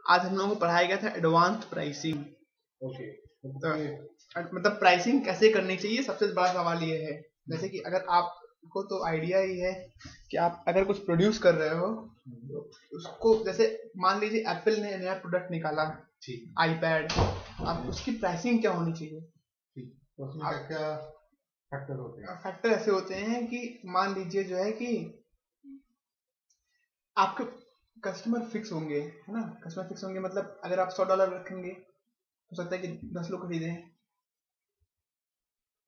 आज हम लोगों को पढ़ाया गया था एडवांस्ड प्राइसिंग। ओके तो मतलब प्राइसिंग कैसे करनी चाहिए, सबसे बड़ा सवाल ये है। जैसे कि अगर आपको तो आइडिया ही है कि आप अगर कुछ प्रोड्यूस कर रहे हो तो उसको, जैसे मान लीजिए एप्पल ने नया प्रोडक्ट निकाला, ठीक आईपैड, अब उसकी प्राइसिंग क्या होनी चाहिए? ठीक, तो उसमें क्या क्या फैक्टर होते हैं? फैक्टर ऐसे होते हैं कि मान लीजिए जो है कि आपके कस्टमर फिक्स होंगे, है ना। कस्टमर फिक्स होंगे मतलब अगर आप $100 रखेंगे, हो सकता है कि 10 लोग खरीदें।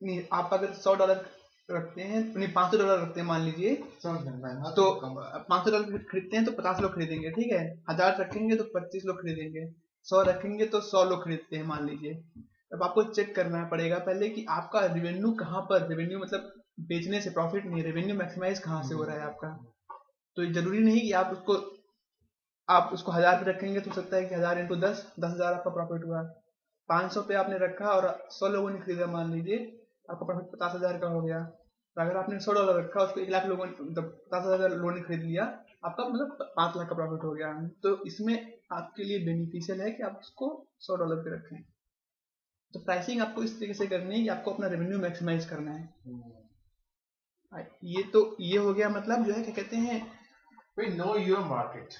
नहीं, आप अगर $100 रखते हैं, नहीं $500 रखते हैं मान लीजिए, तो $500 खरीदते हैं तो 50 लोग खरीदेंगे, ठीक है। 1000 रखेंगे तो 25 लोग खरीदेंगे, 100 रखेंगे तो 100 लोग खरीदते हैं मान लीजिए। अब आपको चेक करना पड़ेगा पहले कि आपका रेवेन्यू कहाँ पर, रेवेन्यू मतलब बेचने से प्रॉफिट नहीं, रेवेन्यू मैक्सिमाइज कहाँ से हो रहा है आपका। तो जरूरी नहीं कि आप उसको 1000 पे रखेंगे तो हो सकता है कि 1000 इंटू 10,000 आपका प्रॉफिट हुआ। 500 पे आपने रखा और 100 लोगों ने खरीदा मान लीजिए, आपका प्रॉफिट 50,000 का हो गया। तो अगर आपने $100 रखा, उसको 1 लाख लोगों ने, मतलब 50,000 लोगों ने खरीद लिया, आपका मतलब 5 लाख का प्रॉफिट हो गया। तो इसमें आपके लिए बेनिफिशियल है कि आप उसको $100 पे रखें। तो प्राइसिंग आपको इस तरीके से करनी है कि आपको अपना रेवेन्यू मैक्सिमाइज करना है। ये हो गया, मतलब जो है क्या कहते हैं, नो योर मार्केट।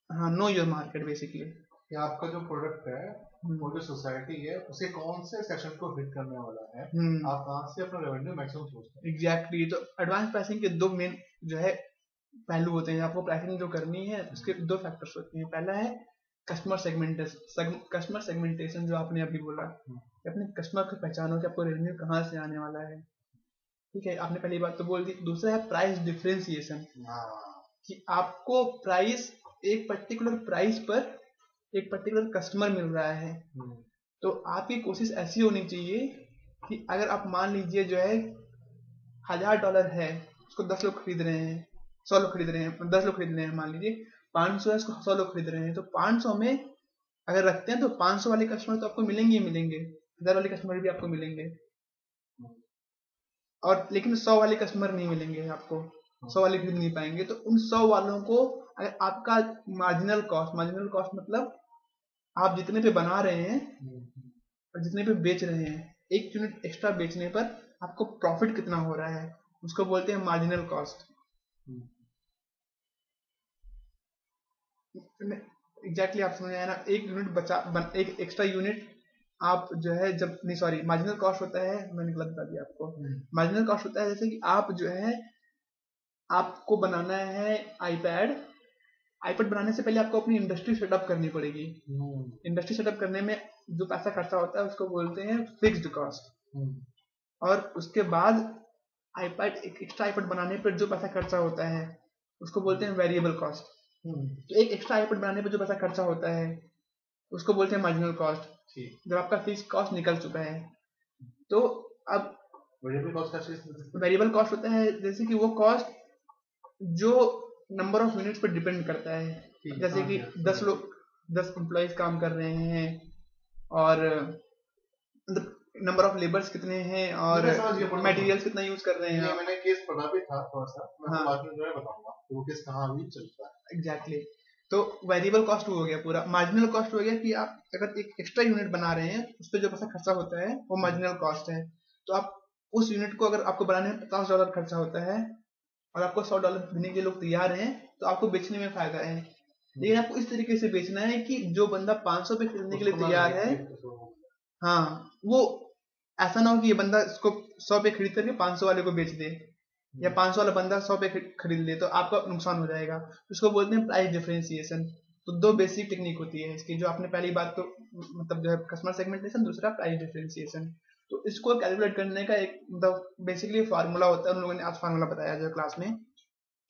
हाँ, नो योर मार्केट बेसिकली। कि आपका जो प्रोडक्ट है वो जो सोसाइटी है उसे कौन से सेक्शन को हिट करने वाला है, आप कहाँ से अपना रेवेन्यू मैक्सिमम सोचते हैं। एग्जैक्टली। तो एडवांस प्राइसिंग के दो मेन जो है पहलू होते हैं। आपको प्राइसिंग जो करनी है उसके दो फैक्टर्स होते हैं। पहला है कस्टमर सेगमेंटेशन, जो आपने अभी बोला कि अपने कस्टमर को पहचानो कि आपको रेवेन्यू कहाँ से आने वाला है, ठीक है। आपने पहली बात तो बोल दी। दूसरा है प्राइस डिफरेंशिएशन, कि आपको प्राइस, एक पर्टिकुलर प्राइस पर एक पर्टिकुलर कस्टमर मिल रहा है। तो आपकी कोशिश ऐसी होनी चाहिए कि अगर आप मान लीजिए जो है $1000 है, उसको 10 लोग खरीद रहे हैं, 100 लोग खरीद रहे हैं, 10 लोग खरीद रहे हैं मान लीजिए, 500 है, उसको 100 लोग खरीद रहे हैं, तो 500 में अगर रखते हैं तो 500 वाले कस्टमर तो आपको मिलेंगे ही मिलेंगे, 1000 वाले कस्टमर भी आपको मिलेंगे, और लेकिन 100 वाले कस्टमर नहीं मिलेंगे आपको, 100 वाले खरीद नहीं पाएंगे। तो उन 100 वालों को अगर आपका मार्जिनल कॉस्ट मतलब आप जितने पे बना रहे हैं और जितने पे बेच रहे हैं, एक यूनिट एक्स्ट्रा बेचने पर आपको प्रॉफिट कितना हो रहा है, उसको बोलते हैं मार्जिनल कॉस्ट। एग्जैक्टली, आप समझ आए ना। एक यूनिट एक एक्स्ट्रा यूनिट आप जो है, जब नहीं सॉरी, मार्जिनल कॉस्ट होता है, मैंने गलत बता दिया आपको। मार्जिनल कॉस्ट होता है जैसे कि आप जो है, आपको बनाना है आईपैड। आईपैड बनाने से पहले आपको अपनी इंडस्ट्री सेटअप करनी पड़ेगी। इंडस्ट्री सेटअप करने में जो पैसा खर्चा होता है उसको बोलते हैं फिक्स्ड कॉस्ट। और उसके बाद आईपैड, एक एक्स्ट्रा आईपैड बनाने पर जो पैसा खर्चा होता है उसको बोलते हैं वेरिएबल कॉस्ट। तो एक एक्स्ट्रा आईपैड बनाने पर जो पैसा खर्चा होता है उसको बोलते हैं मार्जिनल कॉस्ट, जब आपका फिक्स कॉस्ट निकल चुका है। तो अब वेरिएबल कॉस्ट होता है जैसे कि वो कॉस्ट जो नंबर ऑफ यूनिट्स पर डिपेंड करता है। जैसे कि 10 एम्प्लॉयज काम कर रहे हैं, और नंबर ऑफ लेबर्स कितने हैं, और मटेरियल्स कितना यूज कर रहे हैं। मैंने केस पढ़ा भी था थोड़ा सा, मैं बाद में जो है बताऊंगा वो केस कहाँ भी चलता है। एग्जैक्टली। तो वेरिएबल कॉस्ट हो गया पूरा। मार्जिनल कॉस्ट हो गया कि आप अगर एक एक्स्ट्रा यूनिट बना रहे हैं उस पर जो पैसा खर्चा होता है वो मार्जिनल कॉस्ट है। तो आप उस यूनिट को, अगर आपको बनाने में $50 खर्चा होता है और आपको $100 देने के लोग तैयार हैं, तो आपको बेचने में फायदा है। लेकिन आपको इस तरीके से बेचना है कि जो बंदा 500 पे खरीदने के लिए तैयार है, हाँ, वो ऐसा ना हो कि ये बंदा इसको 100 पे खरीद करके 500 वाले को बेच दे, या 500 वाला बंदा 100 पे खरीद ले, तो आपका नुकसान हो जाएगा। इसको बोलते हैं प्राइस डिफरेंशिएशन। तो दो बेसिक टेक्निक होती है इसकी, जो आपने पहली बात तो मतलब जो है कस्टमर सेगमेंटेशन, दूसरा प्राइस डिफरेंशिएशन। तो इसको कैलकुलेट करने का एक मतलब बेसिकली फार्मूला होता है, उन लोगों ने आज फार्मूला बताया जो क्लास में,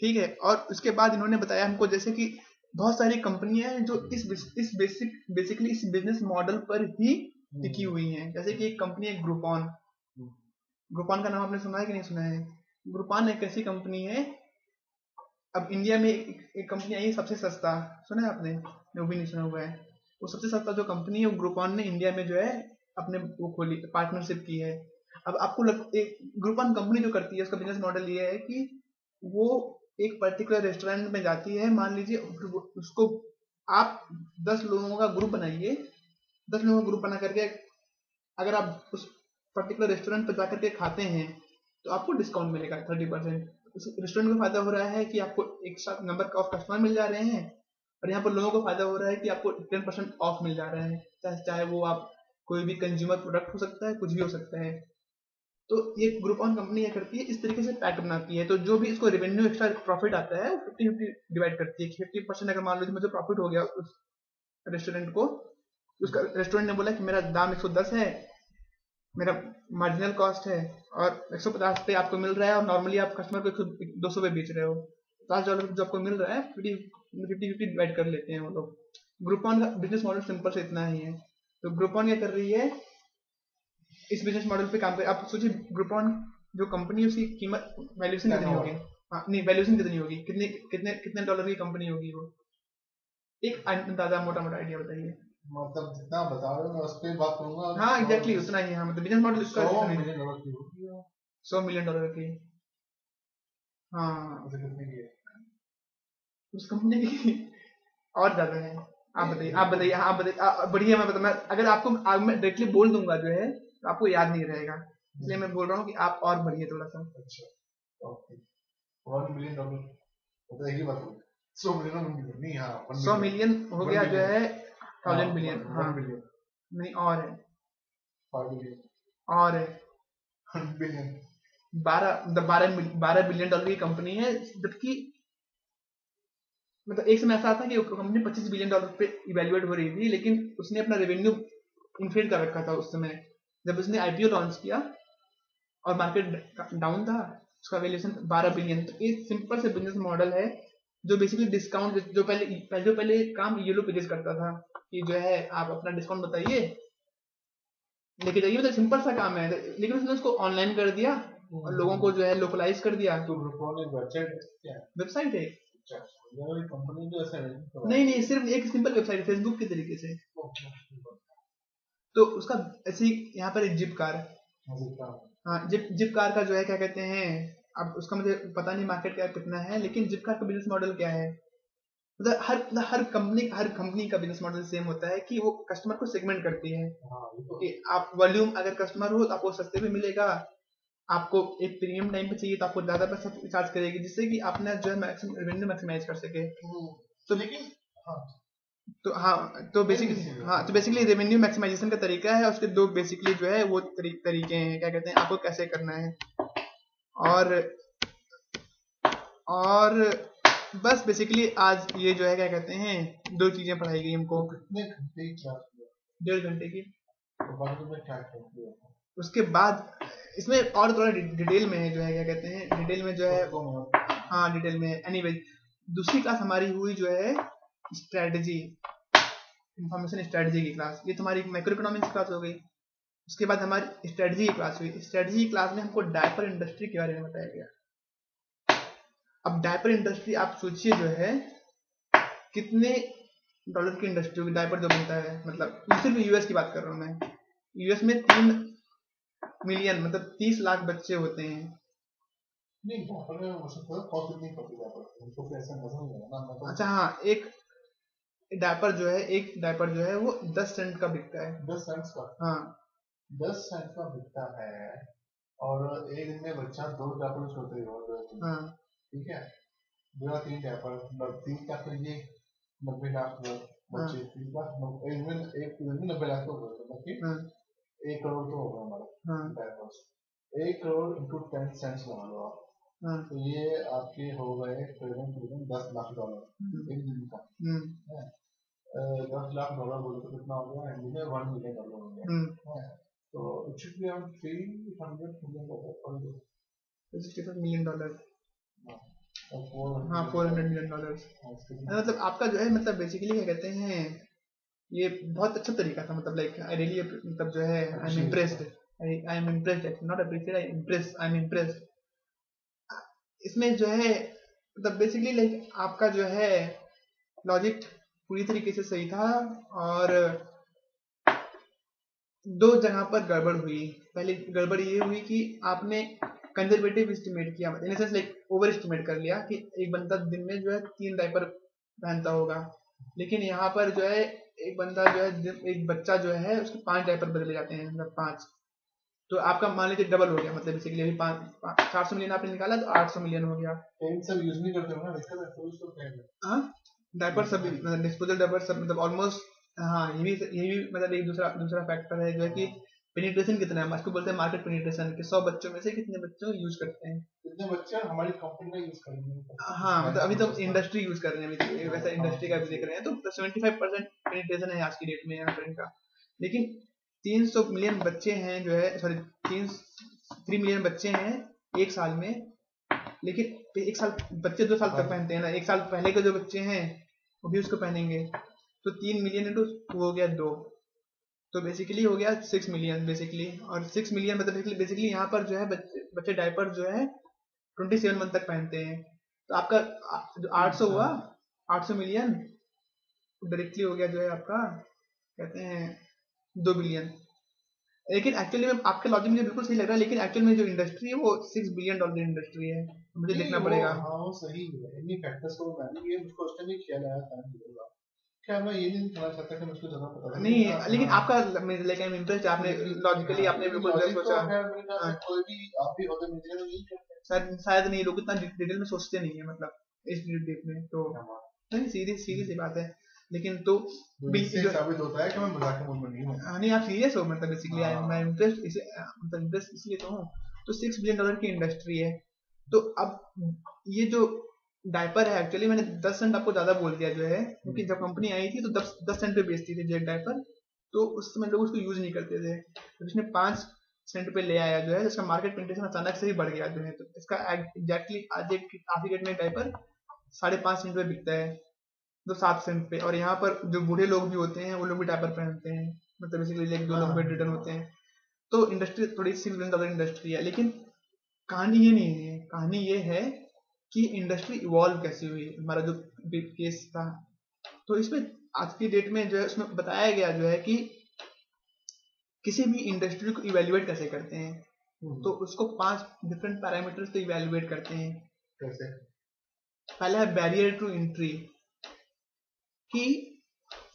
ठीक है। और उसके बाद इन्होंने बताया हमको जैसे कि बहुत सारी कंपनियां हैं जो इस बेसिकली इस बिजनेस मॉडल पर ही टिकी हुई हैं। जैसे कि एक कंपनी है ग्रुपॉन। ग्रुपॉन का नाम आपने सुना है कि नहीं सुना है? ग्रुपॉन एक ऐसी कंपनी है, अब इंडिया में एक कंपनी आई है सबसे सस्ता, सुना है आपने? वो भी नहीं सुना हुआ है। वो सबसे सस्ता जो कंपनी है वो ग्रुपॉन ने इंडिया में जो है अपने वो खोली, पार्टनरशिप की है। अब आपको एक ग्रुपॉन कंपनी जो करती है उसका बिजनेस मॉडल ये है कि वो एक पर्टिकुलर रेस्टोरेंट में जाती है, मान लीजिए उसको आप 10 लोगों का ग्रुप बनाइए, 10 लोगों का ग्रुप बना करके अगर आप उस पर्टिकुलर रेस्टोरेंट पर जाकर के खाते हैं तो आपको डिस्काउंट मिलेगा 30%। उस रेस्टोरेंट को फायदा हो रहा है कि आपको एक साथ नंबर ऑफ कस्टमर मिल जा रहे हैं, और यहाँ पर लोगों को फायदा हो रहा है कि आपको 10% ऑफ मिल जा रहा है, चाहे वो आप कोई भी कंज्यूमर प्रोडक्ट हो सकता है, कुछ भी हो सकता है। तो ये ग्रुप ऑन कंपनी क्या करती है, इस तरीके से पैक बनाती है, तो जो भी इसको रेवेन्यू एक्स्ट्रा प्रॉफिट आता है 50-50 डिवाइड करती है। 50% अगर मान लो मुझे प्रॉफिट हो गया उस रेस्टोरेंट को, उसका रेस्टोरेंट ने बोला कि मेरा दाम 110 है, मेरा मार्जिनल कॉस्ट है, और 150 पे आपको मिल रहा है, और नॉर्मली आप कस्टमर को 200 पे बेच रहे हो, $50 जो आपको मिल रहा है 50-50 डिवाइड कर लेते हैं वो लोग। ग्रुपॉन का बिजनेस मॉडल सिंपल से इतना ही है। तो ग्रुपॉन क्या कर रही है, इस बिजनेस मॉडल पे काम कर, आप सोचिए ग्रुपॉन जो कंपनी है उसकी कीमत वैल्यूएशन कितनी होगी, हाँ नहीं वैल्यूएशन कितनी होगी, कितने कितने कितने डॉलर की कंपनी होगी वो, एक अंदाजा मोटा मोटा आइडिया बताइए। मतलब जितना बता रहे हो मैं उस पर बात करूंगा। हाँ एग्जैक्टली उतना ही है, मतलब बिजनेस मॉडल इसका $100 मिलियन की होगी, $100 मिलियन की। हाँ कितने की है उस कंपनी की और ज्यादा है। आप बताइए, आप बताइए, हाँ आप बताइए, बढ़िया मैं मैं अगर आपको मैं डायरेक्टली बोल दूंगा जो है तो आपको याद नहीं रहेगा, इसलिए मैं बोल रहा हूँ कि आप और बढ़िए थोड़ा सा। अच्छा ओके, $1 मिलियन तो एक ही बात होगी, 100 मिलियन नहीं, हाँ 100 मिलियन हो गया जो है 1000 बिलियन, हाँ नहीं और है, 5 बिलियन और है 100 बिलियन, 12 बिलियन डॉलर की कंपनी है, जबकि मतलब एक समय ऐसा था कि कंपनी $25 बिलियन पे इवेल्युएट हो रही थी, लेकिन उसने अपना रेवेन्यू इन्फ्लेट कर रखा था उस समय जब उसने आईपीओ लॉन्च किया और मार्केट डाउन था, उसका वैल्यूएशन 12 बिलियन। तो एक सिंपल से बिजनेस मॉडल है जो बेसिकली डिस्काउंट, जो पहले काम येलो पेजेस करता था कि जो है आप अपना डिस्काउंट बताइए लेके जाइए, मतलब सिंपल सा काम है, लेकिन उसने उसको ऑनलाइन कर दिया और लोगों को जो है लोकलाइज कर दिया। तो ग्रुपॉन एक वेबसाइट है, कंपनी जो ऐसा नहीं सिर्फ एक सिंपल वेबसाइट फेसबुक के तरीके से। तो उसका ऐसे ही यहाँ पर एक जिप कार, हाँ जिप कार का जो है क्या कहते हैं, अब उसका मुझे पता नहीं मार्केट कैप कितना है, लेकिन जिप कार का बिजनेस मॉडल क्या है, मतलब हर कंपनी का बिजनेस मॉडल सेम होता है कि वो कस्टमर को सेगमेंट करती है कि आप वॉल्यूम अगर कस्टमर हो तो आपको सस्ते में मिलेगा, आपको एक प्रीमियम टाइम पे चाहिए तो आपको ज्यादा पैसा चार्ज करेगी, जिससे कि आपने जो है रेवेन्यू मैक्सिमाइज कर सके। तो लेकिन तो बेसिकली रेवेन्यू मैक्सिमाइजेशन का तरीका है, उसके दो बेसिकली जो है वो तरीके हैं, क्या कहते हैं आपको कैसे करना है, और बस बेसिकली आज ये जो है क्या कहते हैं दो चीजें पढ़ाई गई हमको। कितने घंटे की क्लास? 1.5 घंटे की। क्या उसके बाद इसमें और थोड़ा डिटेल में है, जो है क्या कहते हैं डिटेल में जो है, हाँ डिटेल में। एनीवेज दूसरी क्लास हमारी हुई जो है स्ट्रेटजी, इंफॉर्मेशन स्ट्रेटजी की क्लास, ये तुम्हारी मैक्रो इकोनॉमिक्स क्लास हो गई। उसके बाद हमारी स्ट्रेटजी की क्लास हुई, स्ट्रेटजी की क्लास में हमको डायपर इंडस्ट्री के बारे में बताया गया। अब डायपर इंडस्ट्री आप सोचिए जो है कितने डॉलर की इंडस्ट्री होगी, डायपर जो बनता है, मतलब सिर्फ यूएस की बात कर रहा हूँ मैं, यूएस में 3 मिलियन मतलब 30 लाख बच्चे होते हैं। नहीं डायपर में वो सब कॉस्ट नहीं पड़ती, डायपर उनको पैसा नजर नहीं आना मतलब। अच्छा हाँ, एक डायपर जो है वो 10 सेंट का बिकता है। 10 सेंट का? हाँ 10 सेंट का बिकता है, और एक दिन में बच्चा 2 डायपर छोड़ते हो, हाँ ठीक है, 2-3 डायपर, 3 का तो ये 90 लाख बच्चे, 3 लाख एक दिन 90 लाख हो गए, 1 करोड़ तो होगा हमारा डायपर्स, 1 करोड़ इंटू 10 सेंट्स लगा लो आप, तो ये आपके हो गए करीबन $10 लाख एक दिन का। 10 लाख डॉलर बोले तो कितना हो गया इंडिया में? $1 मिलियन हो गया। तो it should be around $300 million, हाँ $400 मिलियन। मतलब आपका जो है मतलब बेसिकली क्या कहते हैं ये बहुत अच्छा तरीका था, मतलब लाइक आई रियली मतलब जो है I am impressed, I am impressed, not appreciate, I am impressed. इसमें जो है मतलब बेसिकली लाइक आपका जो है लॉजिक पूरी तरीके से सही था, और 2 जगह पर गड़बड़ हुई। पहली गड़बड़ ये हुई कि आपने कंजर्वेटिव एस्टिमेट किया, in sense like over estimate कर लिया कि एक बंदा दिन में जो है 3 डायपर पहनता होगा, लेकिन यहाँ पर जो है एक बंदा जो है, एक बच्चा जो है उसके 5 डायपर बदले जाते हैं, मतलब 5, तो आपका मान लीजिए डबल हो गया, मतलब बेसिकली अभी 400 मिलियन आपने निकाला तो 800 मिलियन हो गया। सब यूज नहीं करते हो ना, हाँ डायपर सब मतलब डिस्पोजल डायपर सब मतलब ऑलमोस्ट, हाँ ये भी मतलब एक दूसरा फैक्टर है जो है कि पेनिट्रेशन कितना है, इसको बोलते हैं मार्केट पेनिट्रेशन, कि 100 बच्चों में से कितने बच्चों यूज करते हैं, कितने बच्चे हमारी कंपनी का यूज करेंगे। हाँ मतलब अभी तो इंडस्ट्री यूज कर रहे हैं, अभी वैसा इंडस्ट्री का भी देख रहे हैं, तो 75% पेनिट्रेशन है आज की डेट में यहाँ पर इनका। लेकिन 300 मिलियन बच्चे हैं जो है, सॉरी 3 मिलियन बच्चे हैं एक साल में, लेकिन एक साल बच्चे 2 साल तक पहनते हैं ना, एक साल पहले के जो बच्चे हैं वो भी उसको पहनेंगे, तो 3 मिलियन इंटू हो गया 2, तो बेसिकली हो गया 6 मिलियन बेसिकली, और 6 मिलियन मतलब बेसिकली यहाँ पर जो है बच्चे डायपर जो है 27 मंथ तक पहनते हैं, तो आपका जो 800 हुआ, 800 मिलियन डायरेक्टली हो गया जो है आपका कहते हैं 2 बिलियन। लेकिन एक्चुअली में आपके लॉजिक मुझे बिल्कुल सही लग रहा है, लेकिन एक्चुअल में जो इंडस्ट्री है वो $6 बिलियन इंडस्ट्री है, मुझे देखना पड़ेगा। हाँ वो सही है, इन्हीं फैक्टर्स को मैंने ये मुझको उसने नहीं किया लाया था, क्या मैं ये नहीं कहना चाहता कि मुझको ज्यादा पता नहीं, लेकिन आपका लाइक आई एम इम्प्रेस्ड, आपने लॉजिकली आपने बिल्कुल सोचा, कोई भी आप भी होते मुझे नहीं करते, शायद नहीं, लोग इतना डिटेल में सोचते नहीं है मतलब इस डेट में, तो नहीं सीरियस बात है, लेकिन तो साबित होता है कि मैं मजाक में नहीं हूँ। नहीं आप सीरियस हो, मतलब बेसिकली मैं इंटरेस्ट इसे मतलब इंटरेस्ट इसलिए तो हूँ, तो $6 बिलियन की इंडस्ट्री है, तो अब ये जो डायपर है एक्चुअली मैंने 10 सेंट आपको ज्यादा बोल दिया जो है, क्योंकि जब कंपनी आई थी तो 10 सेंट पे बेचती थी जो एक डायपर, तो उस समय लोग उसको यूज नहीं करते थे, तो इसने 5 सेंट पे ले आया जो है, इसका मार्केट पेनिट्रेशन अचानक से ही बढ़ गया जो है, तो इसका एग्जैक्टली आज की डेट में डायपर 5.5 सेंट पे बिकता है, तो 7 सेंट पे, और यहाँ पर जो बूढ़े लोग भी होते हैं वो लोग भी डायपर पहनते हैं, मतलब बेसिकली एक 2 लोग बेड रिटर्न होते हैं, तो इंडस्ट्री थोड़ी $6 बिलियन इंडस्ट्री है, लेकिन कहानी ये नहीं है, कहानी ये है कि इंडस्ट्री इवॉल्व कैसे हुई, हमारा जो केस था, तो इसमें आज की डेट में जो है उसमें बताया गया जो है कि किसी भी इंडस्ट्री को इवेल्युएट कैसे करते हैं, तो उसको 5 डिफरेंट पैरामीटर्स पे इवेल्युएट करते हैं। कैसे? पहला है बैरियर टू एंट्री, कि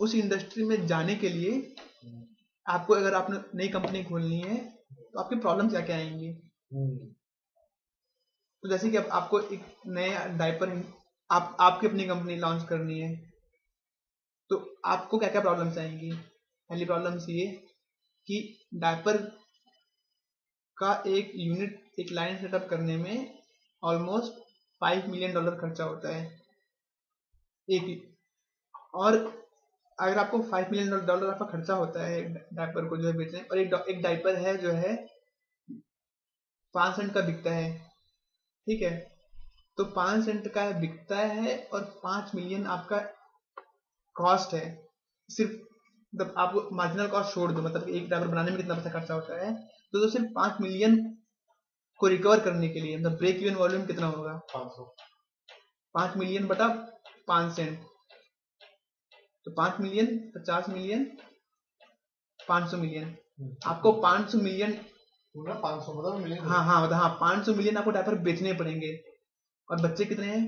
उस इंडस्ट्री में जाने के लिए आपको अगर आपने नई कंपनी खोलनी है तो आपकी प्रॉब्लम क्या क्या आएंगी, तो जैसे कि अब आपको एक नया डायपर आपकी अपनी कंपनी लॉन्च करनी है, तो आपको क्या क्या प्रॉब्लम्स आएंगी। पहली प्रॉब्लम्स ये कि डायपर का एक यूनिट, एक लाइन सेटअप करने में ऑलमोस्ट $5 मिलियन खर्चा होता है एक, और अगर आपको $5 मिलियन आपका खर्चा होता है डायपर को जो है बेचने, और एक डायपर है जो है 5 सेंट का बिकता है, ठीक है, तो 5 सेंट का बिकता है और 5 मिलियन आपका कॉस्ट है, सिर्फ मतलब आप मार्जिनल कॉस्ट छोड़ दो, मतलब एक डायपर बनाने में कितना पैसा खर्चा होता है, तो सिर्फ 5 मिलियन को रिकवर करने के लिए मतलब ब्रेक इवन वॉल्यूम कितना होगा, 5 मिलियन बटा 5 सेंट, तो 5 मिलियन 50 मिलियन 500 मिलियन, आपको 500 मिलियन 500 मतलब मिलियन, हाँ 500 मिलियन आपको डायपर बेचने पड़ेंगे, और बच्चे कितने हैं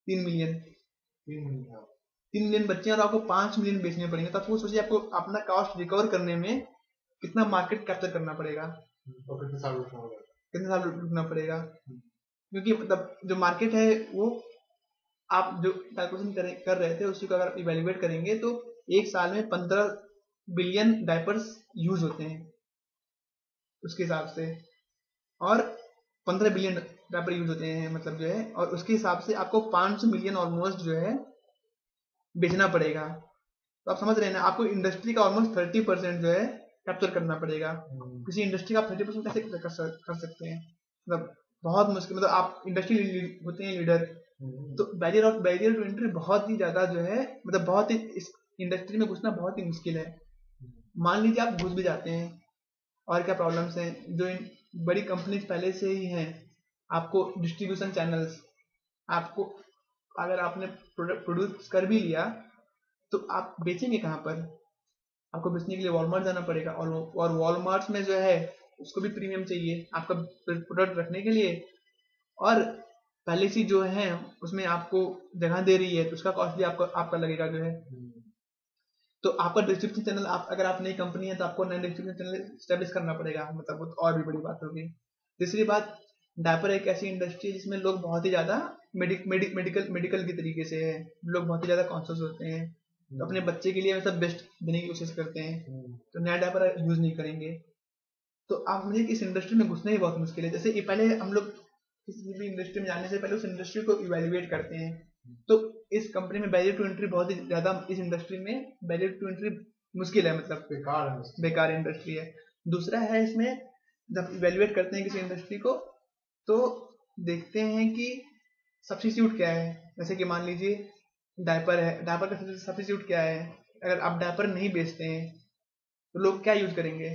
3 मिलियन, 3 मिलियन बच्चे हैं और आपको 5 मिलियन बेचने पड़ेंगे, तो आपको सोचिए आपको अपना कॉस्ट रिकवर करने में कितना मार्केट कैप्चर करना पड़ेगा, तो कितने साल रुकना पड़ेगा, क्योंकि मतलब जो मार्केट है वो आप जो कैलकुलेशन कर रहे थे उसी को अगर इवेल्युएट करेंगे तो एक साल में 15 बिलियन डायपर्स यूज होते हैं उसके हिसाब से, और 15 बिलियन डायपर यूज होते हैं मतलब जो है, और उसके हिसाब से आपको 500 मिलियन ऑलमोस्ट जो है बेचना पड़ेगा, तो आप समझ रहे हैं ना, आपको इंडस्ट्री का ऑलमोस्ट 30% जो है कैप्चर करना पड़ेगा, किसी इंडस्ट्री का 30% कैसे कर सकते हैं, मतलब बहुत मुश्किल, मतलब आप इंडस्ट्री होते हैं लीडर, तो बैरियर टू एंट्री बहुत ही ज्यादा जो है, मतलब बहुत ही इस इंडस्ट्री में घुसना बहुत ही मुश्किल है, मान लीजिए आप घुस भी जाते हैं, और क्या प्रॉब्लम्स हैं, जो इन बड़ी कंपनीज पहले से ही हैं, आपको डिस्ट्रीब्यूशन चैनल्स, आपको अगर आपने प्रोडक्ट प्रोड्यूस कर भी लिया तो आप बेचेंगे कहाँ पर, आपको बेचने के लिए वॉलमार्ट जाना पड़ेगा, और वॉलमार्ट में जो है उसको भी प्रीमियम चाहिए आपका प्रोडक्ट रखने के लिए, और पहले से जो है उसमें आपको जगह दे रही है तो उसका कॉस्ट भी आपका लगेगा जो है। तो आपका डिस्ट्रीब्यूशन चैनल, आप अगर आप नई कंपनी है तो आपको नया डिस्ट्रीब्यूशन चैनल स्टैब्लिश करना पड़ेगा, मतलब वो और भी बड़ी बात होगी। तीसरी बात, डायपर एक ऐसी इंडस्ट्री है जिसमें लोग बहुत ही ज़्यादा मेडिकल की तरीके से है, लोग बहुत ही ज़्यादा कॉन्शियस होते हैं, तो अपने बच्चे के लिए मतलब बेस्ट देने की कोशिश करते हैं, तो नया डायपर यूज़ नहीं करेंगे। तो आप मुझे इस इंडस्ट्री में घुसना ही बहुत मुश्किल है। जैसे ये पहले हम लोग किसी भी इंडस्ट्री में जाने से पहले उस इंडस्ट्री को इवेल्युएट करते हैं, तो इस कंपनी में बैरियर टू एंट्री बहुत ही ज़्यादा, इस इंडस्ट्री में बैरियर टू एंट्री मुश्किल है, मतलब बेकार इंडस्ट्री है। दूसरा है, इसमें जब इवेल्युएट करते हैं किसी इंडस्ट्री को तो देखते हैं कि सब्स्टिट्यूट क्या है। जैसे कि मान लीजिए डायपर है, डायपर का सब्स्टिट्यूट क्या है। अगर आप डायपर नहीं बेचते हैं तो लोग क्या यूज करेंगे,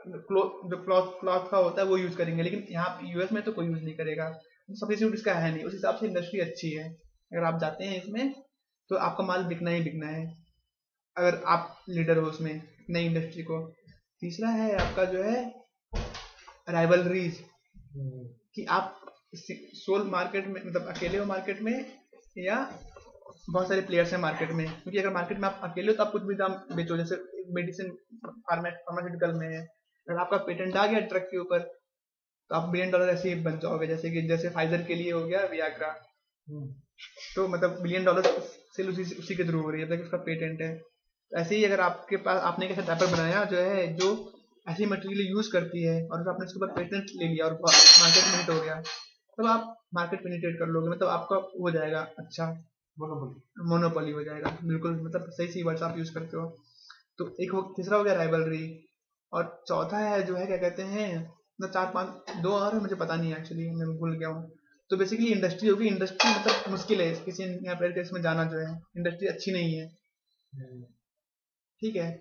जो क्लॉथ का होता है वो यूज करेंगे, लेकिन यहाँ यूएस में तो कोई यूज नहीं करेगा, सब्स्टिट्यूट इसका है नहीं। उस हिसाब से इंडस्ट्री अच्छी है, अगर आप जाते हैं इसमें तो आपका माल बिकना ही बिकना है, अगर आप लीडर हो उसमें नई इंडस्ट्री को। तीसरा है आपका जो है राइवलरीज, कि आप सोल मार्केट में, मतलब अकेले हो मार्केट में या बहुत सारे प्लेयर्स हैं मार्केट में। क्योंकि अगर मार्केट में आप अकेले हो तो आप कुछ भी दाम बेचो, जैसे मेडिसिन फार्मास्यूटिकल में है, अगर आपका पेटेंट आ गया ड्रग के ऊपर तो आप $1 बिलियन ऐसे ही बन जाओगे। जैसे फाइजर के लिए हो गया वियाग्रा, तो मतलब $1 बिलियन सेल उसी के थ्रू हो रही है तक उसका पेटेंट है। ऐसे ही अगर आपके पास, आपने कैसे डायपर बनाया जो है, जो ऐसी मटेरियल यूज करती है और आपने उसके ऊपर पेटेंट ले लिया और मार्केट में हिट हो गया, तब आप मार्केट पेनिट्रेट कर लोगे, मतलब आपका हो जाएगा अच्छा मोनोपोली हो जाएगा। बिल्कुल, मतलब सही वर्ड्स आप यूज करते हो। तो एक तीसरा हो गया राइवलरी, और चौथा है जो है क्या कहते हैं, मतलब 4-5 दो और है, मुझे पता नहीं है एक्चुअली, मैं भूल गया हूँ। तो बेसिकली इंडस्ट्री होगी, इंडस्ट्री मतलब मुश्किल है किसी नया प्लेयर के इसमें जाना, जो है इंडस्ट्री अच्छी नहीं है। ठीक है,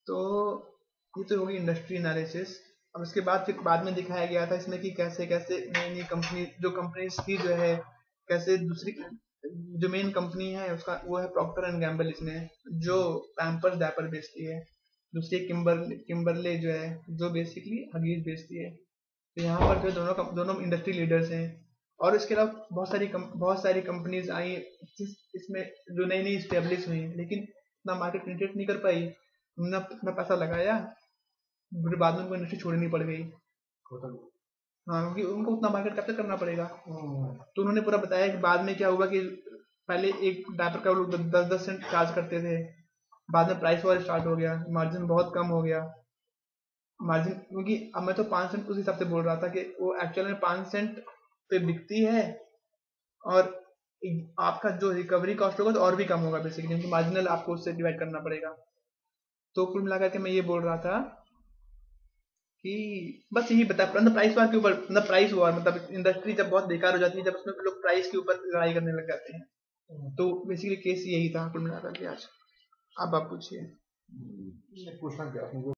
तो ये तो होगी इंडस्ट्री एनालिसिस। अब उसके बाद फिर बाद में दिखाया गया था इसमें कि कैसे कैसे नई कंपनी, जो कंपनीज की जो है, कैसे दूसरी जो मेन कंपनी है उसका वो है प्रॉक्टर एंड गैम्बल, इसमें जो पैम्पर्स डायपर बेचती है। दूसरी किम्बरले जो है, जो बेसिकली हगीज बेचती है। तो यहाँ पर जो दोनों इंडस्ट्री लीडर्स हैं। और इसके अलावा बहुत सारी कंपनीज आई इसमें जो नई नई स्टेब्लिश हुई, लेकिन इतना मार्केट पेनिट्रेट नहीं कर पाई। उन्होंने अपना पैसा लगाया, फिर बाद में उनको इंडस्ट्री छोड़नी पड़ गई। हाँ, क्योंकि उनको उतना मार्केट कैप्चर करना पड़ेगा। तो उन्होंने पूरा बताया कि बाद में क्या हुआ कि पहले एक डायपर का लोग 10-10 सेंट चार्ज करते थे, बाद में प्राइस वॉर स्टार्ट हो गया, मार्जिन बहुत कम हो गया मार्जिन, क्योंकि अब मैं तो 5 सेंट उस हिसाब से बोल रहा था कि वो एक्चुअल में 5 सेंट पे बिकती है, और आपका जो रिकवरी कॉस्ट होगा तो और भी कम होगा बेसिकली, क्योंकि मार्जिनल आपको उससे डिवाइड करना पड़ेगा। तो कुल मिलाकर के मैं ये बोल रहा था कि बस यही बता, मतलब प्राइस वार के ऊपर, मतलब प्राइस वार, मतलब इंडस्ट्री जब बहुत बेकार हो जाती है, जब उसमें लोग प्राइस के ऊपर लड़ाई करने लग जाते हैं। तो बेसिकली केस यही था कुल मिलाकर के आज। अब आप पूछिए। पूछना क्या